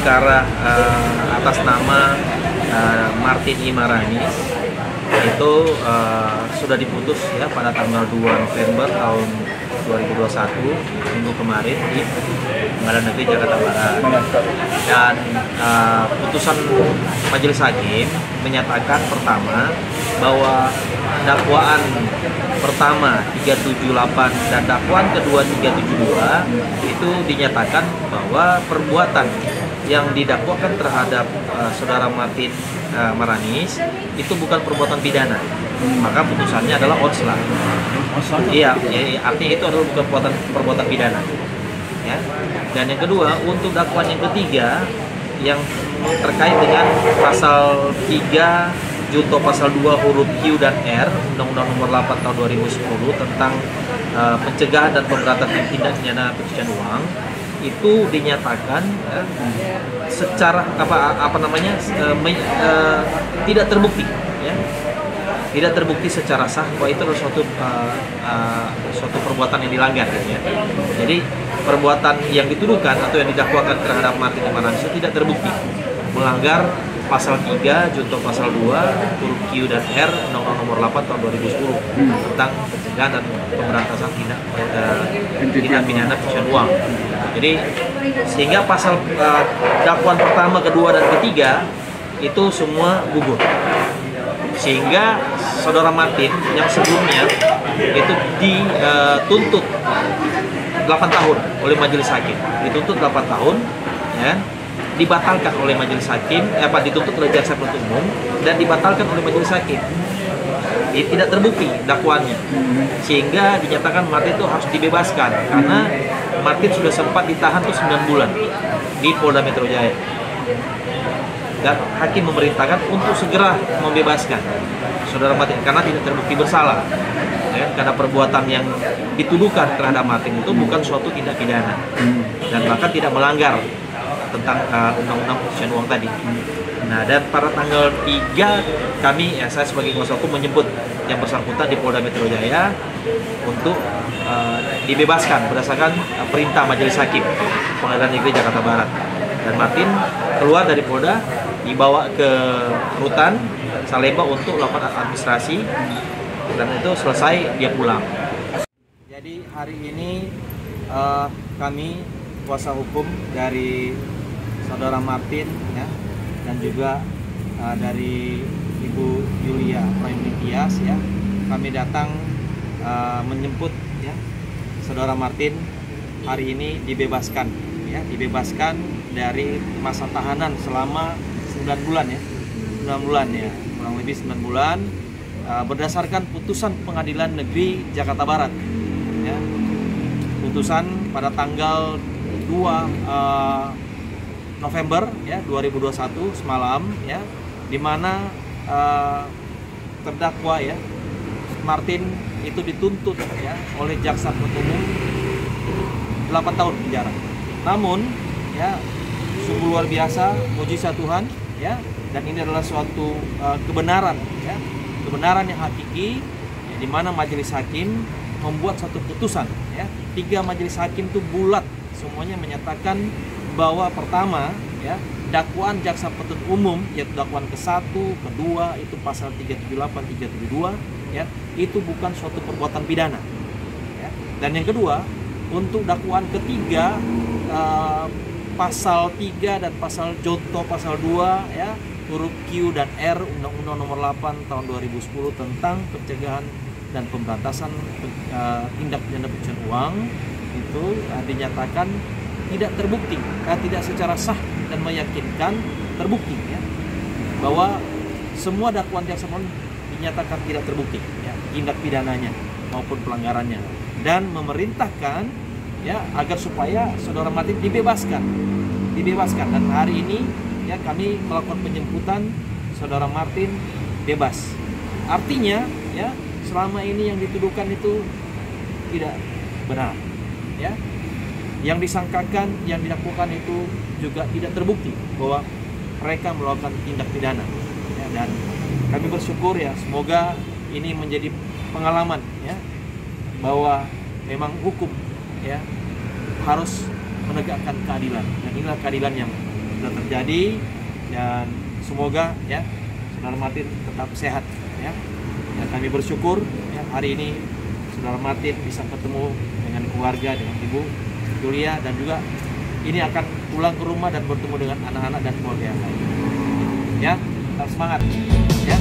perkara atas nama Martin I. Maranis itu sudah diputus ya pada tanggal 2 November tahun 2021 minggu kemarin di Pengadilan Negeri Jakarta Barat. Dan putusan Majelis Hakim menyatakan pertama bahwa dakwaan pertama 378 dan dakwaan kedua 372 itu dinyatakan bahwa perbuatan yang didakwakan terhadap saudara Martin Maranis itu bukan perbuatan pidana, maka putusannya adalah onslah. Iya, artinya itu adalah bukan perbuatan pidana. Ya. Dan yang kedua, untuk dakwaan yang ketiga yang terkait dengan pasal 3 junto pasal 2 huruf Q dan R Undang-Undang Nomor 8 Tahun 2010 tentang pencegahan dan pemberantasan tindak pidana pencucian uang, itu dinyatakan secara tidak terbukti, ya. Tidak terbukti secara sah bahwa itu adalah suatu perbuatan yang dilanggar, ya. Jadi perbuatan yang dituduhkan atau yang didakwakan terhadap Martin Maranis itu tidak terbukti melanggar pasal 3 junto pasal 2 huruf Q dan R Undang-Undang Nomor 8 Tahun 2010 tentang pencegahan dan pemberantasan tindak pidana pencucian uang. Jadi sehingga pasal dakwaan pertama, kedua dan ketiga itu semua gugur. Sehingga saudara Martin yang sebelumnya itu dituntut 8 tahun oleh Majelis Hakim, dituntut 8 tahun, ya, dibatalkan oleh Majelis Hakim, dituntut oleh jaksa penuntut umum dan dibatalkan oleh Majelis Hakim. Tidak terbukti dakwaannya, sehingga dinyatakan Martin itu harus dibebaskan karena Martin sudah sempat ditahan tuh 9 bulan di Polda Metro Jaya. Dan hakim memerintahkan untuk segera membebaskan saudara Martin karena tidak terbukti bersalah, ya, karena perbuatan yang dituduhkan terhadap Martin itu bukan suatu tindak pidana dan bahkan tidak melanggar tentang undang-undang pencucian uang tadi. Nah, dan pada tanggal 3 kami, saya sebagai kuasa hukum menjemput yang bersangkutan di Polda Metro Jaya untuk dibebaskan berdasarkan perintah Majelis Hakim Pengadilan Negeri Jakarta Barat. Dan Martin keluar dari Polda, dibawa ke rutan Salemba untuk melakukan administrasi, dan itu selesai dia pulang. Jadi hari ini kami kuasa hukum dari saudara Martin, ya, dan juga dari Ibu Yulia Praimnitias, ya, kami datang menjemput, ya, saudara Martin hari ini dibebaskan, ya, dibebaskan dari masa tahanan selama 9 bulan, ya, 9 bulan, ya, kurang lebih 9 bulan berdasarkan putusan Pengadilan Negeri Jakarta Barat, ya, putusan pada tanggal 2 November, ya, 2021 semalam, ya, di mana terdakwa, ya, Martin itu dituntut, ya, oleh jaksa penuntut umum 8 tahun penjara. Namun, ya, sungguh luar biasa, mujizat Tuhan, ya, dan ini adalah suatu kebenaran, ya, kebenaran yang hakiki, ya, di mana Majelis Hakim membuat satu putusan, ya, 3 Majelis Hakim itu bulat semuanya menyatakan bahwa pertama, ya, dakwaan jaksa penuntut umum yaitu dakwaan ke-1, kedua itu pasal 378, 372, ya, itu bukan suatu perbuatan pidana, ya. Dan yang kedua, untuk dakwaan ketiga pasal 3 dan pasal junto pasal 2, ya, huruf Q dan R Undang-Undang Nomor 8 Tahun 2010 tentang pencegahan dan pemberantasan tindak pidana pencucian uang itu dinyatakan tidak terbukti, tidak secara sah dan meyakinkan terbukti, ya, bahwa semua dakwaan jaksa penuntut dinyatakan tidak terbukti, ya, tindak pidananya maupun pelanggarannya, dan memerintahkan, ya, agar supaya saudara Martin dibebaskan. Dan hari ini, ya, kami melakukan penjemputan saudara Martin bebas. Artinya, ya, selama ini yang dituduhkan itu tidak benar, ya. Yang disangkakan, yang didakwakan itu juga tidak terbukti bahwa mereka melakukan tindak pidana, ya, dan kami bersyukur, ya, semoga ini menjadi pengalaman, ya, bahwa memang hukum, ya, harus menegakkan keadilan, dan inilah keadilan yang sudah terjadi, dan semoga ya Saudara Martin tetap sehat ya. Dan kami bersyukur ya, hari ini Saudara Martin bisa ketemu dengan keluarga, dengan Ibu Julia, dan juga ini akan pulang ke rumah dan bertemu dengan anak-anak dan keluarga yang lain. Ya, tetap semangat ya.